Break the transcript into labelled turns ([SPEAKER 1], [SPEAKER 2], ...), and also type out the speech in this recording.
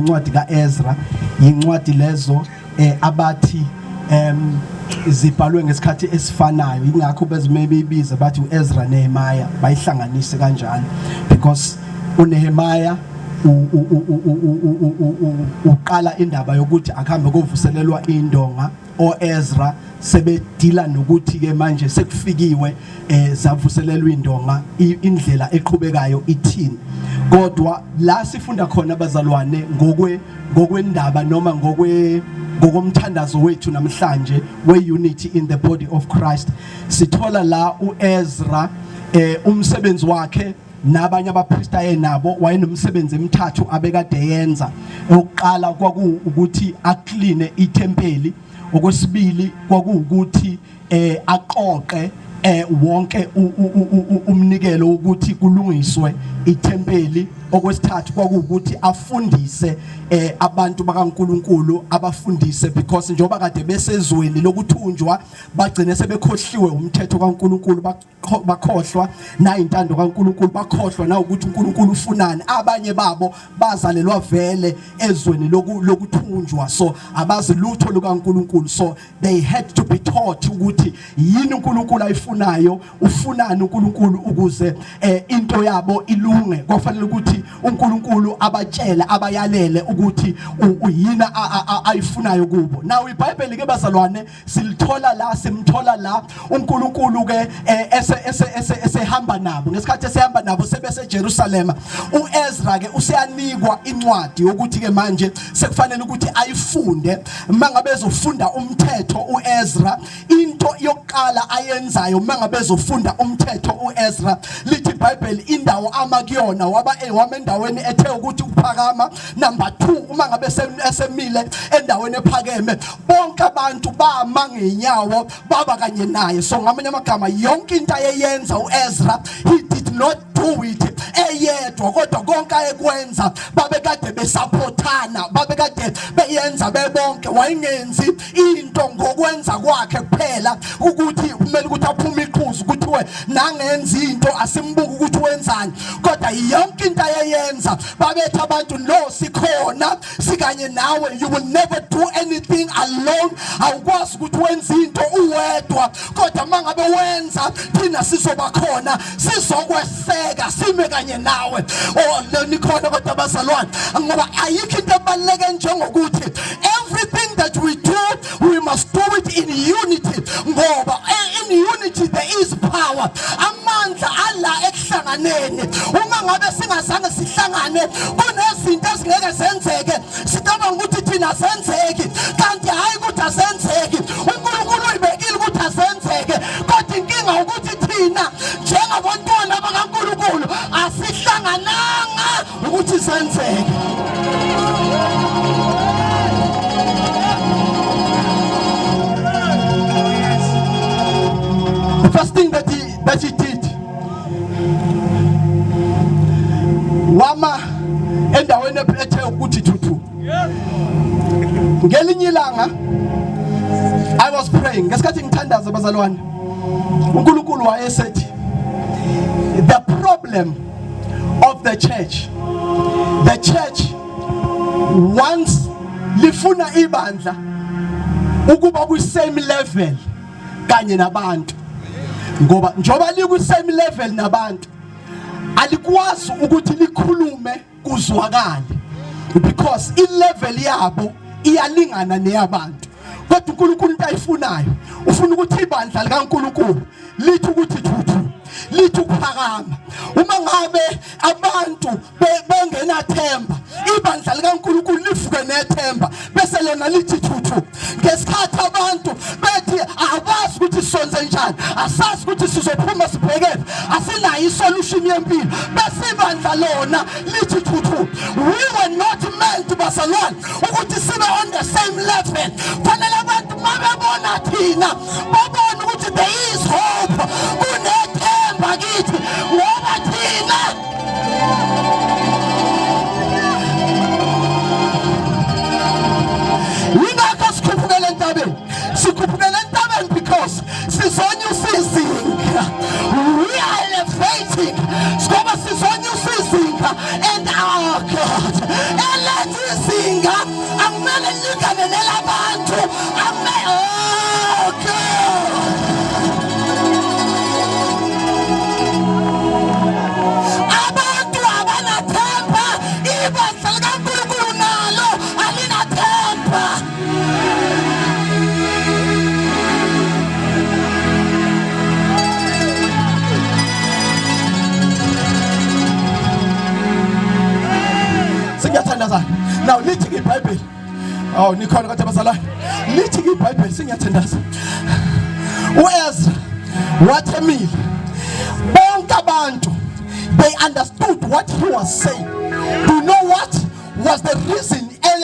[SPEAKER 1] incwadi kaEzra incwadi lezo abathi zibhalwe ngesikhathi esifanayo, ingakho bezimebiza bathi uEzra neNehemiah bayihlanganise kanjalo, because uNehemiah uqala indaba yokuthi akuhambe kovuselelwa indonga, oEzra sebedila nokuthi ke manje sekufikiwe zavuselelwa indonga, indlela eqhubekayo ithini. Kodwa la sifunda khona abazalwane ngokwendaba noma ngokomthandazo wethu namhlanje we-unity in the body of Christ, sithola la uEzra umsebenzi wakhe nabanye abapristi ayenabo wayenomsebenzi emithathu abekade yenza. Oqala kwakuwukuthi akline itempeli, okwesibili kwakuwukuthi aqoqe wonke umnikelo ukuthi kulungiswe itempeli, okwesithathu kwakuwukuthi afundise abantu bakaNkuluNkulu, abafundise, because njoba kade besezweni lokuthunjwa bagcine sebekhohliwe umthetho kaNkuluNkulu, bakhohlwa na intando kaNkuluNkulu, bakhohlwa na ukuthi uNkuluNkulu ufunani. Abanye babo bazalelwa vele ezweni lokuthunjwa, so abazi lutho lukaNkuluNkulu, so they had to be taught ukuthi yini uNkuluNkulu ayifunayo, ufunani uNkuluNkulu ukuze into yabo ilunge. Kwafanele ukuthi uNkulunkulu abatshele, abayalele ukuthi uyina ayifunayo kubo. Now iBhayibheli ke bazalwane silithola la, simthola la uNkulunkulu ke esehamba nabo, ngesikhathi esehamba nabo sebese Jerusalem. uEzra ke useyanikwa incwadi yokuthi ke manje sekufanele ukuthi ayifunde. Mangabe ezofunda umthetho uEzra, into yokuqala ayenzayo mangabe ezofunda umthetho uEzra, lithi iBhayibheli indawo amakuyona waba endaweni ethe ukuthi ukuphakama. Number 2, uma ngabe esemile endaweni ephakeme, bonke abantu bama ngenyawo baba kanye naye. So ngamanye amagama yonke into ayeyenza uEzra, he did not do it eyedwa, kodwa konke ayekwenza babekade besupportana, babekade beyenza bebonke. Wayengenzi into ngokwenza kwakhe kuphela ukuthi kumele ukuthi aphume iqhuzu ukuthi we nangenza into asimbuka ukuthi wenzani, kodwa yonke into ayeyenza babetha abantu lo sikhona sikanye nawe. You will never do anything alone. Awukwazi ukuthi wenze into uwedwa, kodwa mangabe wenza thina sizoba khona, sizokweseka sime kanye nawe. Oh nikhona kodwa bazalwane, ngoba ayikho into ebaluleke njengokuthi everything that we do we must do it in unity, ngoba in unity there is power. Amandla ala ekuhlanganeni. Uma ngabe singazange sihlangane kunezinto ezingeke zenzeke, sicabanga ukuthi thina senzeki, kanti hayi ukuthi asenzeki. uNkulunkulu uyibekile ukuthi asenzeke, kodwa inkinga ukuthi thina njengabantwana bakaNkulunkulu asihlangananga ukuthi senzeke. The first thing that he did, wama endaweni ethe ukuthi thuthu. Ngelinye ilanga I was praying, ngesikhathi ngithandaza bazalwane, uNkulunkulu wayesethi the problem of the church once lifuna ibandla ukuba ku same level kanye nabantu, ngoba njoba liku same level nabantu alikwazi ukuthi likhulume kuzwakale, because i-level yabo iyalingana neyabantu. Kodwa uNkulunkulu into ayifunayo, ufuna ukuthi ibandla likaNkulunkulu lithi ukuthi thuthu, lithi ukuphakama. Uma ngabe abantu bengenathemba, ibandla likaNkulunkulu livuke nethemba bese lona lithi thuthu. Ngesikhathi abantu bethi abazi ukuthi sonze njani, asazi ukuthi sizophuma sibhekele, asinayo isolution yempilo, bese ibandla lona lithi thuthu. We were not meant bazalwane ukuthi sibe on the same level. Fanele abantu mabebona thina babone ukuthi there is hope, kunethemba kithi ngoba thina ingakho sikhuphukele entabeni, because sizonyusizinga, we are elevating, ngoba sizonyusizinga and our God elevating
[SPEAKER 2] liga akumele lingane nelabantu abantu abanathemba ibandla likaNkulunkulu nalo alinathemba.
[SPEAKER 1] Singiyathandazana. Now lithi iBhayibheli. Oh nikhona kodwa bazalwane. Lithi iBhayibheli singiyathandaza. uEzra wathemile. Bonke abantu they understood what he was saying. Do you know what was the reason